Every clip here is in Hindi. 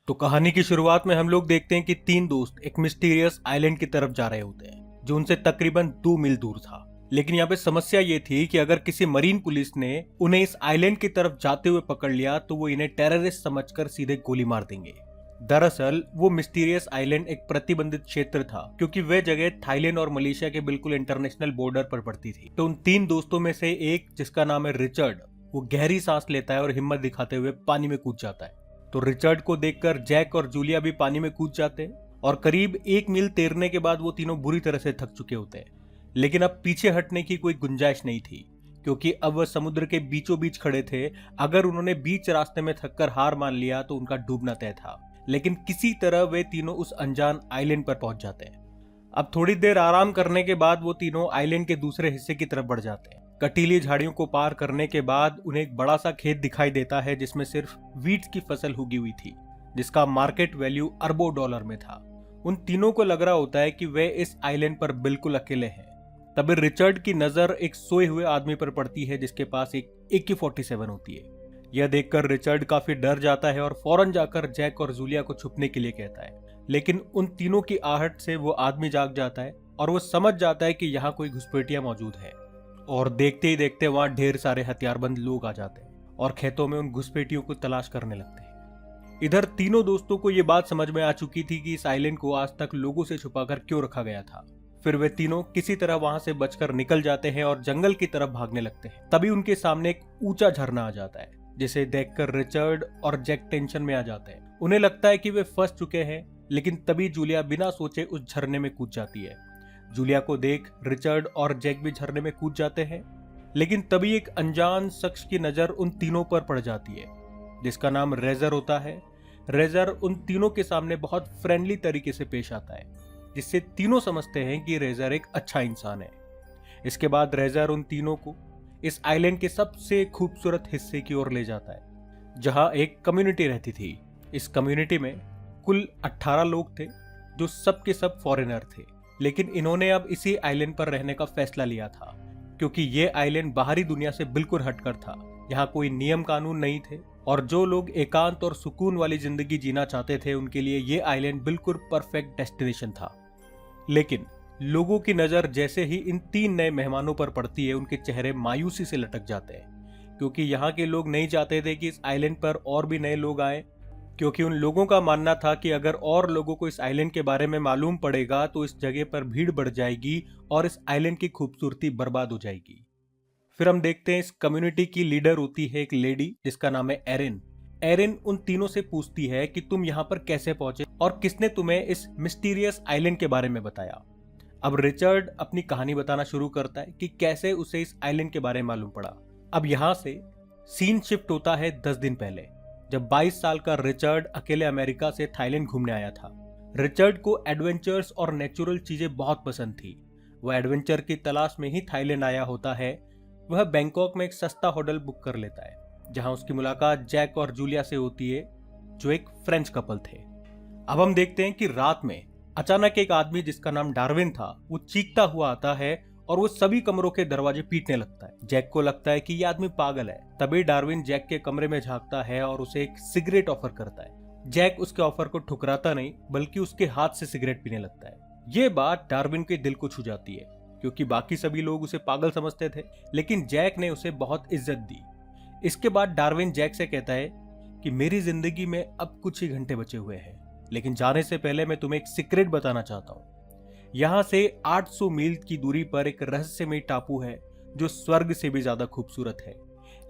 तो कहानी की शुरुआत में हम लोग देखते हैं कि तीन दोस्त एक मिस्टीरियस आइलैंड की तरफ जा रहे होते हैं जो उनसे तकरीबन 2 मील दूर था। लेकिन यहाँ पे समस्या ये थी कि अगर किसी मरीन पुलिस ने उन्हें इस आइलैंड की तरफ जाते हुए पकड़ लिया तो वो इन्हें टेररिस्ट समझकर सीधे गोली मार देंगे। दरअसल वो मिस्टीरियस आइलैंड एक प्रतिबंधित क्षेत्र था क्योंकि वह जगह थाईलैंड और मलेशिया के बिल्कुल इंटरनेशनल बॉर्डर पर पड़ती थी। तो उन तीन दोस्तों में से एक, जिसका नाम है रिचर्ड, वो गहरी सांस लेता है और हिम्मत दिखाते हुए पानी में कूद जाता है। तो रिचर्ड को देखकर जैक और जूलिया भी पानी में कूद जाते हैं और करीब 1 मील तैरने के बाद वो तीनों बुरी तरह से थक चुके होते हैं। लेकिन अब पीछे हटने की कोई गुंजाइश नहीं थी क्योंकि अब वह समुद्र के बीचों बीच खड़े थे। अगर उन्होंने बीच रास्ते में थककर हार मान लिया तो उनका डूबना तय था। लेकिन किसी तरह वे तीनों उस अनजान आइलैंड पर पहुंच जाते हैं। अब थोड़ी देर आराम करने के बाद वो तीनों आइलैंड के दूसरे हिस्से की तरफ बढ़ जाते हैं। कटीली झाड़ियों को पार करने के बाद उन्हें एक बड़ा सा खेत दिखाई देता है जिसमें सिर्फ वीट्स की फसल उगी हुई थी, जिसका मार्केट वैल्यू अरबों डॉलर में था। उन तीनों को लग रहा होता है कि वे इस आइलैंड पर बिल्कुल अकेले हैं। तभी रिचर्ड की नजर एक सोए हुए आदमी पर पड़ती है जिसके पास एक AK-47 होती है। यह देखकर रिचर्ड काफी डर जाता है और फौरन जाकर जैक और जूलिया को छुपने के लिए कहता है। लेकिन उन तीनों की आहट से वो आदमी जाग जाता है और वो समझ जाता है कि यहाँ कोई घुसपैठिया मौजूद है। और देखते ही देखते वहां ढेर सारे हथियारबंद लोग आ जाते हैं और खेतों में उन घुसपैठियों को तलाश करने लगते हैं। इधर तीनों दोस्तों को ये बात समझ में आ चुकी थी कि इस आइलैंड को आज तक लोगों से छुपाकर क्यों रखा गया था। फिर वे तीनों किसी तरह वहां से बचकर निकल जाते हैं और जंगल की तरफ भागने लगते हैं। तभी उनके सामने एक ऊंचा झरना आ जाता है जिसे देखकर रिचर्ड और जैक टेंशन में आ जाते हैं। उन्हें लगता है कि वे फंस चुके हैं, लेकिन तभी जूलिया बिना सोचे उस झरने में कूद जाती है। जूलिया को देख रिचर्ड और जैक भी झरने में कूद जाते हैं। लेकिन तभी एक अनजान शख्स की नजर उन तीनों पर पड़ जाती है जिसका नाम रेजर होता है। रेजर उन तीनों के सामने बहुत फ्रेंडली तरीके से पेश आता है जिससे तीनों समझते हैं कि रेजर एक अच्छा इंसान है। इसके बाद रेजर उन तीनों को इस आइलैंड के सबसे खूबसूरत हिस्से की ओर ले जाता है जहां एक कम्युनिटी रहती थी। इस कम्युनिटी में कुल 18 लोग थे जो सब के सब फॉरेनर थे। लेकिन इन्होंने अब इसी आइलैंड पर रहने का फैसला लिया था क्योंकि ये आइलैंड बाहरी दुनिया से बिल्कुल हटकर था। यहाँ कोई नियम कानून नहीं थे और जो लोग एकांत और सुकून वाली जिंदगी जीना चाहते थे उनके लिए ये आइलैंड बिल्कुल परफेक्ट डेस्टिनेशन था। लेकिन लोगों की नजर जैसे ही इन तीन नए मेहमानों पर पड़ती है उनके चेहरे मायूसी से लटक जाते हैं क्योंकि यहाँ के लोग नहीं चाहते थे कि इस आइलैंड पर और भी नए लोग आए, क्योंकि उन लोगों का मानना था कि अगर और लोगों को इस आइलैंड के बारे में मालूम पड़ेगा तो इस जगह पर भीड़ बढ़ जाएगी और इस आइलैंड की खूबसूरती बर्बाद हो जाएगी। फिर हम देखते हैं इस कम्युनिटी की लीडर होती है एक लेडी जिसका नाम है एरिन। एरिन उन तीनों से पूछती है कि तुम यहाँ पर कैसे पहुंचे और किसने तुम्हें इस मिस्टीरियस आइलैंड के बारे में बताया। अब रिचर्ड अपनी कहानी बताना शुरू करता है कि कैसे उसे इस आइलैंड के बारे में मालूम पड़ा। अब यहाँ से सीन शिफ्ट होता है 10 दिन पहले, जब 22 साल का रिचर्ड अकेले अमेरिका से थाईलैंड घूमने आया था। रिचर्ड को एडवेंचर्स और नेचुरल चीजें बहुत पसंद थी। वह एडवेंचर की तलाश में ही थाईलैंड आया होता है। वह बैंकॉक में एक सस्ता होटल बुक कर लेता है जहां उसकी मुलाकात जैक और जूलिया से होती है जो एक फ्रेंच कपल थे। अब हम देखते हैं कि रात में अचानक एक आदमी जिसका नाम डार्विन था वो चीखता हुआ आता है और वो सभी कमरों के दरवाजे पीटने लगता है। जैक को लगता है कि ये आदमी पागल है। तभी डार्विन जैक के कमरे में झांकता है और उसे एक सिगरेट ऑफर करता है। जैक उसके ऑफर को ठुकराता नहीं बल्कि उसके हाथ से सिगरेट पीने लगता है। ये बात डार्विन के दिल को छू जाती है क्योंकि बाकी सभी लोग उसे पागल समझते थे, लेकिन जैक ने उसे बहुत इज्जत दी। इसके बाद डार्विन जैक से कहता है कि मेरी जिंदगी में अब कुछ ही घंटे बचे हुए हैं, लेकिन जाने से पहले मैं तुम्हें एक सीक्रेट बताना चाहता हूँ। यहाँ से 800 मील की दूरी पर एक रहस्यमय टापू है जो स्वर्ग से भी ज्यादा खूबसूरत है,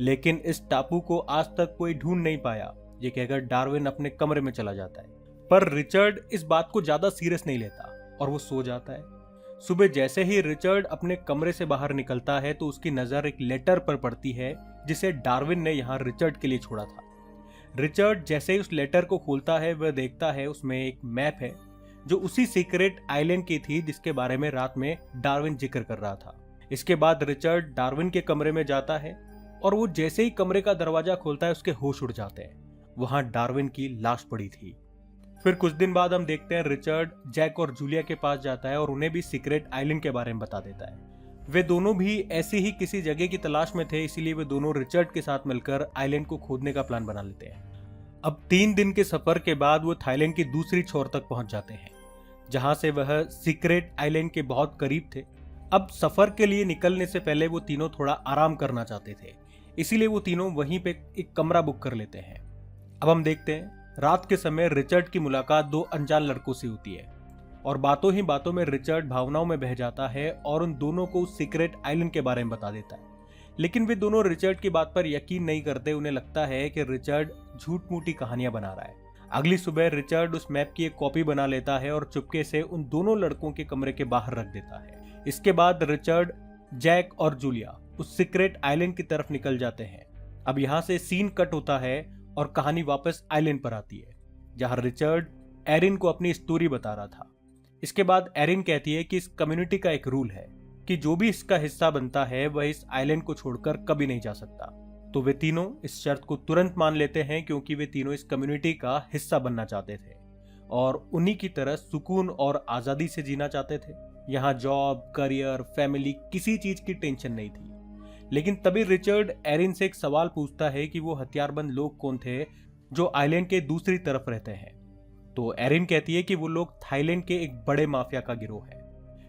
लेकिन इस टापू को आज तक कोई ढूंढ नहीं पाया। ये कहकर डार्विन अपने कमरे में चला जाता है, पर रिचर्ड इस बात को ज्यादा सीरियस नहीं लेता और वो सो जाता है। सुबह जैसे ही रिचर्ड अपने कमरे से बाहर निकलता है तो उसकी नजर एक लेटर पर पड़ती है जिसे डार्विन ने यहाँ रिचर्ड के लिए छोड़ा था। रिचर्ड जैसे ही उस लेटर को खोलता है वह देखता है उसमें एक मैप है जो उसी सीक्रेट आइलैंड की थी जिसके बारे में रात में डार्विन जिक्र कर रहा था। इसके बाद रिचर्ड डार्विन के कमरे में जाता है और वो जैसे ही कमरे का दरवाजा खोलता है उसके होश उड़ जाते हैं। वहां डार्विन की लाश पड़ी थी। फिर कुछ दिन बाद हम देखते हैं रिचर्ड जैक और जूलिया के पास जाता है और उन्हें भी सीक्रेट आइलैंड के बारे में बता देता है। वे दोनों भी ऐसी ही किसी जगह की तलाश में थे, इसीलिए वे दोनों रिचर्ड के साथ मिलकर आइलैंड को खोदने का प्लान बना लेते हैं। अब 3 दिन के सफर के बाद वो थाईलैंड की दूसरी छोर तक पहुंच जाते हैं, जहां से वह सीक्रेट आइलैंड के बहुत करीब थे। अब सफर के लिए निकलने से पहले वो तीनों थोड़ा आराम करना चाहते थे, इसीलिए वो तीनों वहीं पे एक कमरा बुक कर लेते हैं। अब हम देखते हैं रात के समय रिचर्ड की मुलाकात 2 अनजान लड़कों से होती है और बातों ही बातों में रिचर्ड भावनाओं में बह जाता है और उन दोनों को सीक्रेट आइलैंड के बारे में बता देता है। लेकिन वे दोनों रिचर्ड की बात पर यकीन नहीं करते। उन्हें लगता है कि रिचर्ड झूठ मूठी कहानियां बना रहा है। अगली सुबह रिचर्ड उस मैप की एक कॉपी बना लेता है और चुपके से उन दोनों लड़कों के कमरे के बाहर रख देता है। इसके बाद रिचर्ड, जैक और जूलिया उस सीक्रेट आइलैंड की तरफ निकल जाते हैं। अब यहाँ से सीन कट होता है और कहानी वापस आइलैंड पर आती है, जहां रिचर्ड एरिन को अपनी स्टोरी बता रहा था। इसके बाद एरिन कहती है कि इस कम्युनिटी का एक रूल है कि जो भी इसका हिस्सा बनता है वह इस आइलैंड को छोड़कर कभी नहीं जा सकता। तो वे तीनों इस शर्त को तुरंत मान लेते हैं, क्योंकि वे तीनों इस कम्युनिटी का हिस्सा बनना चाहते थे और उन्हीं की तरह सुकून और आजादी से जीना चाहते थे। यहाँ जॉब, करियर, फैमिली, किसी चीज की टेंशन नहीं थी। लेकिन तभी रिचर्ड एरिन से एक सवाल पूछता है कि वो हथियारबंद लोग कौन थे जो आइलैंड के दूसरी तरफ रहते हैं। तो एरिन कहती है कि वो लोग थाईलैंड के एक बड़े माफिया का गिरोह है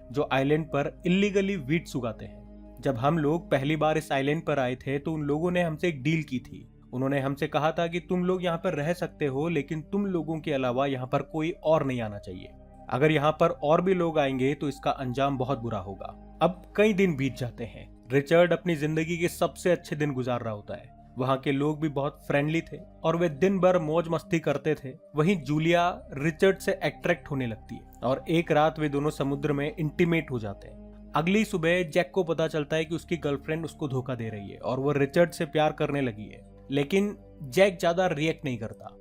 जो आइलैंड पर इल्लीगली वीट्स उगाते हैं। जब हम लोग पहली बार इस आइलैंड पर आए थे तो उन लोगों ने हमसे एक डील की थी। उन्होंने हमसे कहा था कि तुम लोग यहाँ पर रह सकते हो, लेकिन तुम लोगों के अलावा यहाँ पर कोई और नहीं आना चाहिए। अगर यहाँ पर और भी लोग आएंगे तो इसका अंजाम बहुत बुरा होगा। अब कई दिन बीत जाते हैं। रिचर्ड अपनी जिंदगी के सबसे अच्छे दिन गुजार रहा होता है। वहाँ के लोग भी बहुत फ्रेंडली थे और वे दिन भर मौज मस्ती करते थे। वहीं जूलिया रिचर्ड से अट्रैक्ट होने लगती है और एक रात वे दोनों समुद्र में इंटीमेट हो जाते हैं। अगली सुबह जैक को पता चलता है कि उसकी गर्लफ्रेंड उसको धोखा दे रही है और वो रिचर्ड से प्यार करने लगी है। लेकिन जैक ज्यादा रिएक्ट नहीं करता।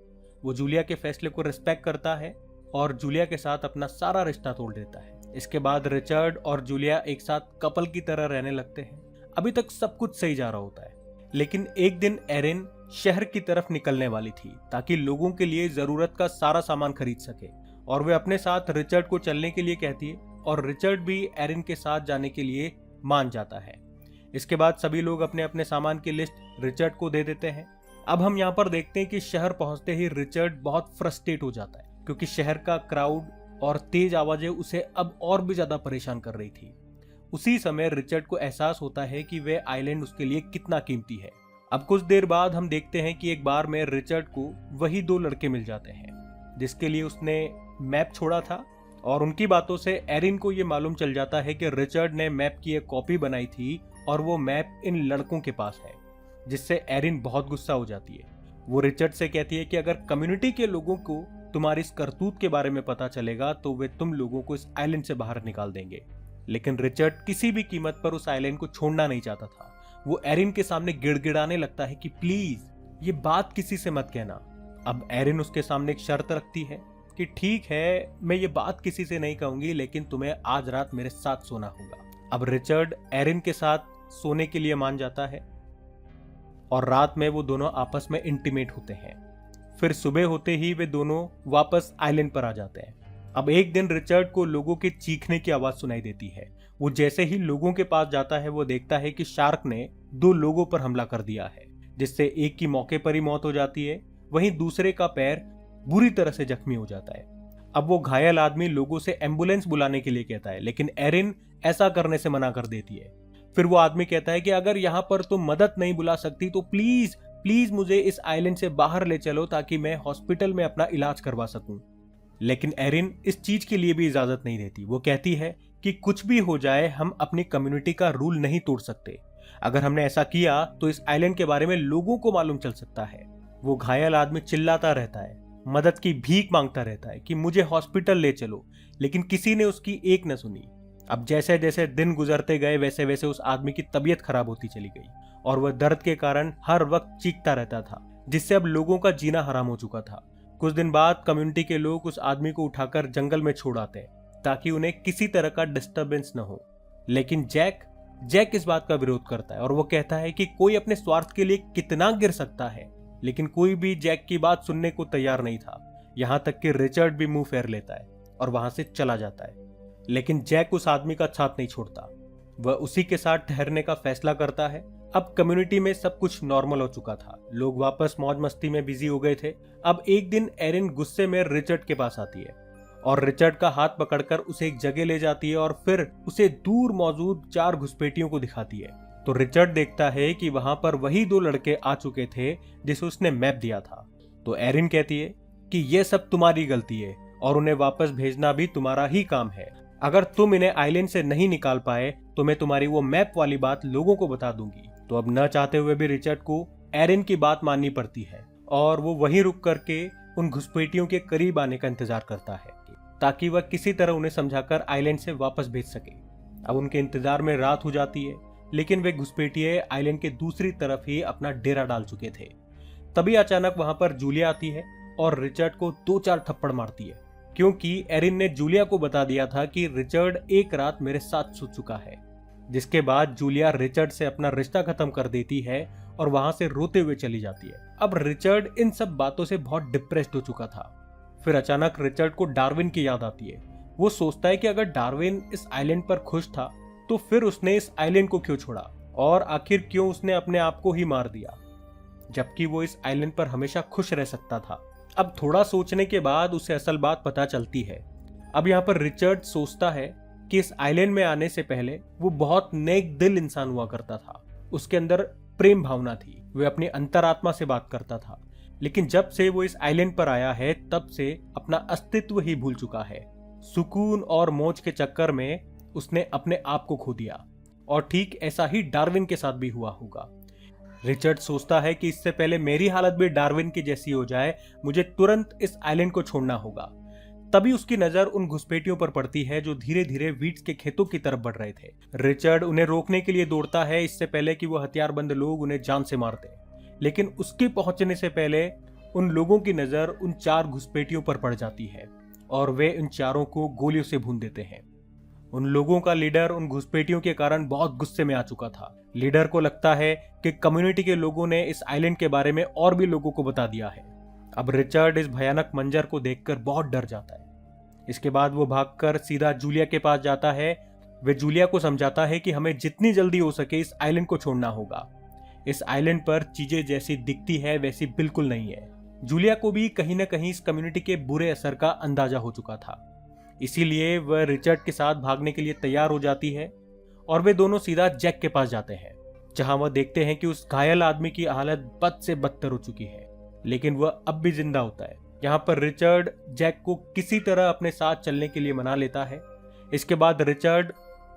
वो जूलिया के फैसले को रिस्पेक्ट करता है और जूलिया के साथ अपना सारा रिश्ता तोड़ देता है। इसके बाद रिचर्ड और जूलिया एक साथ कपल की तरह रहने लगते हैं। अभी तक सब कुछ सही जा रहा होता है, लेकिन एक दिन एरिन शहर की तरफ निकलने वाली थी ताकि लोगों के लिए जरूरत का सारा सामान खरीद सके और वे अपने साथ रिचर्ड को चलने के लिए कहती है और रिचर्ड भी एरिन के साथ जाने के लिए मान जाता है। इसके बाद सभी लोग अपने अपने सामान की लिस्ट रिचर्ड को दे देते हैं। अब हम यहाँ पर देखते हैं कि शहर पहुंचते ही रिचर्ड बहुत फ्रस्ट्रेट हो जाता है, क्योंकि शहर का क्राउड और तेज आवाजें उसे अब और भी ज्यादा परेशान कर रही थी। उसी समय रिचर्ड को एहसास होता है कि वे आइलैंड उसके लिए कितना कीमती है। अब कुछ देर बाद हम देखते हैं कि एक बार में रिचर्ड को वही 2 लड़के मिल जाते हैं जिसके लिए उसने मैप छोड़ा था और उनकी बातों से एरिन को यह मालूम चल जाता है कि रिचर्ड ने मैप की एक कॉपी बनाई थी और वो मैप इन लड़कों के पास है, जिससे एरिन बहुत गुस्सा हो जाती है। वो रिचर्ड से कहती है कि अगर कम्युनिटी के लोगों को तुम्हारी इस करतूत के बारे में पता चलेगा तो वे तुम लोगों को इस आइलैंड से बाहर निकाल देंगे। लेकिन रिचर्ड किसी भी कीमत पर उस आइलैंड को छोड़ना नहीं चाहता था। वो एरिन के सामने गिड़गिड़ाने लगता है कि प्लीज ये बात किसी से मत कहना। अब एरिन उसके सामने एक शर्त रखती है कि ठीक है, मैं ये बात किसी से नहीं कहूंगी, लेकिन तुम्हें आज रात मेरे साथ सोना होगा। अब रिचर्ड एरिन के साथ सोने के लिए मान जाता है और रात में वो दोनों आपस में इंटीमेट होते हैं। फिर सुबह होते ही वे दोनों वापस आइलैंड पर आ जाते हैं। अब एक दिन रिचर्ड को लोगों के चीखने की आवाज सुनाई देती है। वो जैसे ही लोगों के पास जाता है वो देखता है कि शार्क ने 2 लोगों पर हमला कर दिया है, जिससे एक की मौके पर ही मौत हो जाती है, वहीं दूसरे का पैर बुरी तरह से जख्मी हो जाता है। अब वो घायल आदमी लोगों से एम्बुलेंस बुलाने के लिए कहता है, लेकिन एरिन ऐसा करने से मना कर देती है। फिर वो आदमी कहता है कि अगर यहाँ पर तुम मदद नहीं बुला सकती तो प्लीज प्लीज मुझे इस आइलैंड से बाहर ले चलो ताकि मैं हॉस्पिटल में अपना इलाज करवा सकूं। लेकिन एरिन इस चीज के लिए भी इजाजत नहीं देती। वो कहती है कि कुछ भी हो जाए हम अपनी कम्युनिटी का रूल नहीं तोड़ सकते। अगर हमने ऐसा किया तो इस आइलैंड के बारे में लोगों को मालूम चल सकता है। वो घायल आदमी चिल्लाता रहता है, मदद की भीख मांगता रहता है कि मुझे हॉस्पिटल ले चलो, लेकिन किसी ने उसकी एक न सुनी। अब जैसे जैसे दिन गुजरते गए वैसे वैसे उस आदमी की तबीयत खराब होती चली गई और वह दर्द के कारण हर वक्त चीखता रहता था, जिससे अब लोगों का जीना हराम हो चुका था। कुछ दिन बाद कम्युनिटी के लोग उस आदमी को उठाकर जंगल में छोड़ आते हैं ताकि उन्हें किसी तरह का डिस्टरबेंस न हो। लेकिन जैक इस बात का विरोध करता है और वो कहता है कि कोई अपने स्वार्थ के लिए कितना गिर सकता है, लेकिन कोई भी जैक की बात सुनने को तैयार नहीं था। यहाँ तक कि रिचर्ड भी मुंह फेर लेता है और वहां से चला जाता है। लेकिन जैक उस आदमी का साथ नहीं छोड़ता। वह उसी के साथ ठहरने का फैसला करता है अब कम्युनिटी में सब कुछ नॉर्मल हो चुका था, लोग वापस मौज मस्ती में बिजी हो गए थे। अब एक दिन एरिन गुस्से में रिचर्ड के पास आती है और रिचर्ड का हाथ पकड़कर उसे एक जगह ले जाती है और फिर उसे दूर मौजूद 4 घुसपैठियों को दिखाती है। तो रिचर्ड देखता है कि वहां पर वही 2 लड़के आ चुके थे जिसे उसने मैप दिया था। तो एरिन कहती है कि यह सब तुम्हारी गलती है और उन्हें वापस भेजना भी तुम्हारा ही काम है। अगर तुम इन्हें आइलैंड से नहीं निकाल पाए तो मैं तुम्हारी वो मैप वाली बात लोगों को बता दूंगी। तो अब न चाहते हुए भी रिचर्ड को एरिन की बात माननी पड़ती है और वो वहीं रुक करके उन घुसपैठियों के करीब आने का इंतजार करता है ताकि वह किसी तरह उन्हें समझाकर आइलैंड से वापस भेज सके। अब उनके इंतजार में रात हो जाती है, लेकिन वे घुसपैठिए आइलैंड के दूसरी तरफ ही अपना डेरा डाल चुके थे। तभी अचानक वहां पर जूलिया आती है और रिचर्ड को 2-4 थप्पड़ मारती है, क्योंकि एरिन ने जूलिया को बता दिया था कि रिचर्ड एक रात मेरे साथ सो चुका है। जिसके बाद जूलिया रिचर्ड से अपना रिश्ता खत्म कर देती है और वहां से रोते हुए चली जाती है। अब रिचर्ड इन सब बातों से बहुत डिप्रेस्ड हो चुका था। फिर अचानक रिचर्ड को डार्विन की याद आती है। वो सोचता है कि अगर डार्विन इस आइलैंड पर खुश था तो फिर उसने इस आइलैंड को क्यों छोड़ा और आखिर क्यों उसने अपने आप को ही मार दिया, जबकि वो इस आइलैंड पर हमेशा खुश रह सकता था। अब थोड़ा सोचने के बाद उसे असल बात पता चलती है। अब यहाँ पर रिचर्ड सोचता है कि इस आइलैंड में आने से पहले वो बहुत नेक दिल इंसान हुआ करता था। उसके अंदर प्रेम भावना थी, वह अपनी अंतरात्मा से बात करता था। लेकिन जब से वो इस आइलैंड पर आया है तब से अपना अस्तित्व ही भूल चुका है। सुकून और मौज के चक्कर में उसने अपने आप को खो दिया और ठीक ऐसा ही डार्विन के साथ भी हुआ होगा। रिचर्ड सोचता है कि इससे पहले मेरी हालत भी डार्विन की जैसी हो जाए, मुझे तुरंत इस आइलैंड को छोड़ना होगा। तभी उसकी नजर उन घुसपैठियों पर पड़ती है जो धीरे धीरे वीट्स के खेतों की तरफ बढ़ रहे थे। रिचर्ड उन्हें रोकने के लिए दौड़ता है इससे पहले कि वो हथियारबंद लोग उन्हें जान से मार दें, लेकिन उसके पहुंचने से पहले उन लोगों की नजर उन 4 घुसपैठियों पर पड़ जाती है और वे इन चारों को गोलियों से भून देते हैं। उन लोगों का लीडर उन घुसपैठियों के कारण बहुत गुस्से में आ चुका था। लीडर को लगता है कि कम्युनिटी के लोगों ने इस आइलैंड के बारे में और भी लोगों को बता दिया है। अब रिचर्ड इस भयानक मंजर को देखकर बहुत डर जाता है। इसके बाद वो भागकर सीधा जूलिया के पास जाता है। वे जूलिया को समझाता है कि हमें जितनी जल्दी हो सके इस आइलैंड को छोड़ना होगा। इस आइलैंड पर चीजें जैसी दिखती है वैसी बिल्कुल नहीं है। जूलिया को भी कहीं न कहीं इस कम्युनिटी के बुरे असर का अंदाजा हो चुका था, इसीलिए वह रिचर्ड के साथ भागने के लिए तैयार हो जाती है और वे दोनों सीधा जैक के पास जाते हैं, जहां वह देखते हैं कि उस घायल आदमी की हालत बद से बदतर हो चुकी है, लेकिन वह अब भी जिंदा होता है। यहाँ पर रिचर्ड जैक को किसी तरह अपने साथ चलने के लिए मना लेता है। इसके बाद रिचर्ड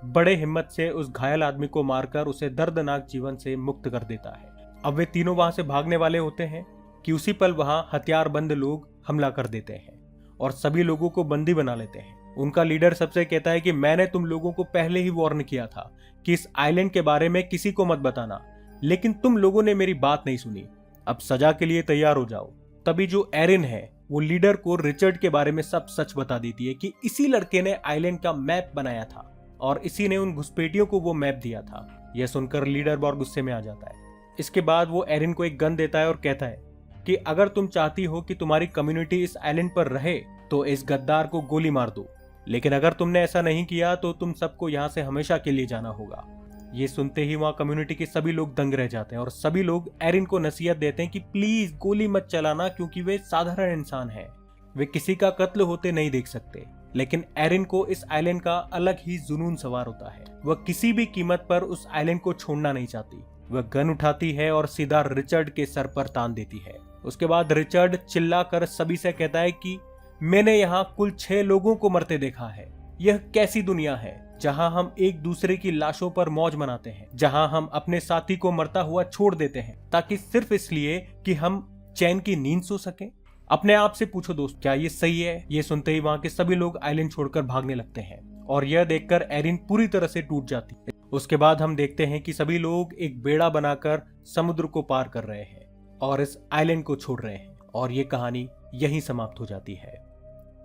बड़े हिम्मत से उस घायल आदमी को मारकर उसे दर्दनाक जीवन से मुक्त कर देता है। अब वे तीनों वहां से भागने वाले होते हैं कि उसी पल वहां हथियारबंद लोग हमला कर देते हैं और सभी लोगों को बंदी बना लेते हैं। उनका लीडर सबसे कहता है कि मैंने तुम लोगों को पहले ही वार्न किया था कि इस आइलैंड के बारे में किसी को मत बताना, लेकिन तुम लोगों ने मेरी बात नहीं सुनी। अब सजा के लिए तैयार हो जाओ। तभी जो एरिन है वो लीडर को रिचर्ड के बारे में सब सच बता देती है कि इसी लड़के ने आइलैंड का मैप बनाया था और इसी ने उन घुसपैठियों को वो मैप दिया था। यह सुनकर लीडर बहुत गुस्से में आ जाता है। इसके बाद वो एरिन को एक गन देता है और कहता है कि अगर तुम चाहती हो कि तुम्हारी कम्युनिटी इस आइलैंड पर रहे तो इस गद्दार को गोली मार दो, लेकिन अगर तुमने ऐसा नहीं किया तो तुम सबको यहाँ से हमेशा के लिए जाना होगा। ये सुनते ही वहाँ कम्युनिटी के सभी लोग दंग रह जाते हैं और सभी लोग एरिन को नसीहत देते हैं कि प्लीज गोली मत चलाना, क्योंकि वे साधारण इंसान हैं, वे किसी का कत्ल होते नहीं देख सकते। लेकिन एरिन को इस आइलैंड का अलग ही जुनून सवार होता है। वह किसी भी कीमत पर उस आइलैंड को छोड़ना नहीं चाहती। वह गन उठाती है और सीधा रिचर्ड के सर पर तान देती है। उसके बाद रिचर्ड चिल्लाकर सभी से कहता है कि मैंने यहाँ कुल 6 लोगों को मरते देखा है। यह कैसी दुनिया है जहाँ हम एक दूसरे की लाशों पर मौज मनाते हैं, जहाँ हम अपने साथी को मरता हुआ छोड़ देते हैं ताकि सिर्फ इसलिए कि हम चैन की नींद सो सके। अपने आप से पूछो दोस्त, क्या ये सही है? ये सुनते ही वहाँ के सभी लोग आइलैंड छोड़कर भागने लगते हैं और यह देखकर एरिन पूरी तरह से टूट जाती है। उसके बाद हम देखते हैं कि सभी लोग एक बेड़ा बनाकर समुद्र को पार कर रहे हैं और इस आइलैंड को छोड़ रहे हैं और ये कहानी यहीं समाप्त हो जाती है।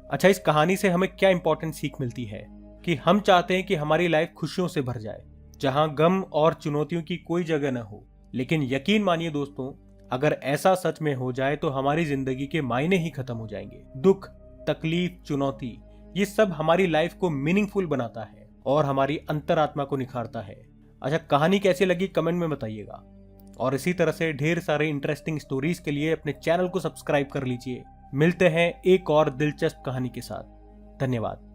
अच्छा, इस कहानी से हमें क्या इंपॉर्टेंट सीख मिलती है कि हम चाहते हैं कि हमारी लाइफ खुशियों से भर जाए, जहां गम और चुनौतियों की कोई जगह न हो। लेकिन यकीन मानिए दोस्तों, अगर ऐसा सच में हो जाए तो हमारी जिंदगी के मायने ही खत्म हो जाएंगे। दुख, तकलीफ, चुनौती, ये सब हमारी लाइफ को मीनिंगफुल बनाता है और हमारी अंतरात्मा को निखारता है। अच्छा, कहानी कैसी लगी कमेंट में बताइएगा, और इसी तरह से ढेर सारे इंटरेस्टिंग स्टोरीज के लिए अपने चैनल को सब्सक्राइब कर लीजिए। मिलते हैं एक और दिलचस्प कहानी के साथ। धन्यवाद।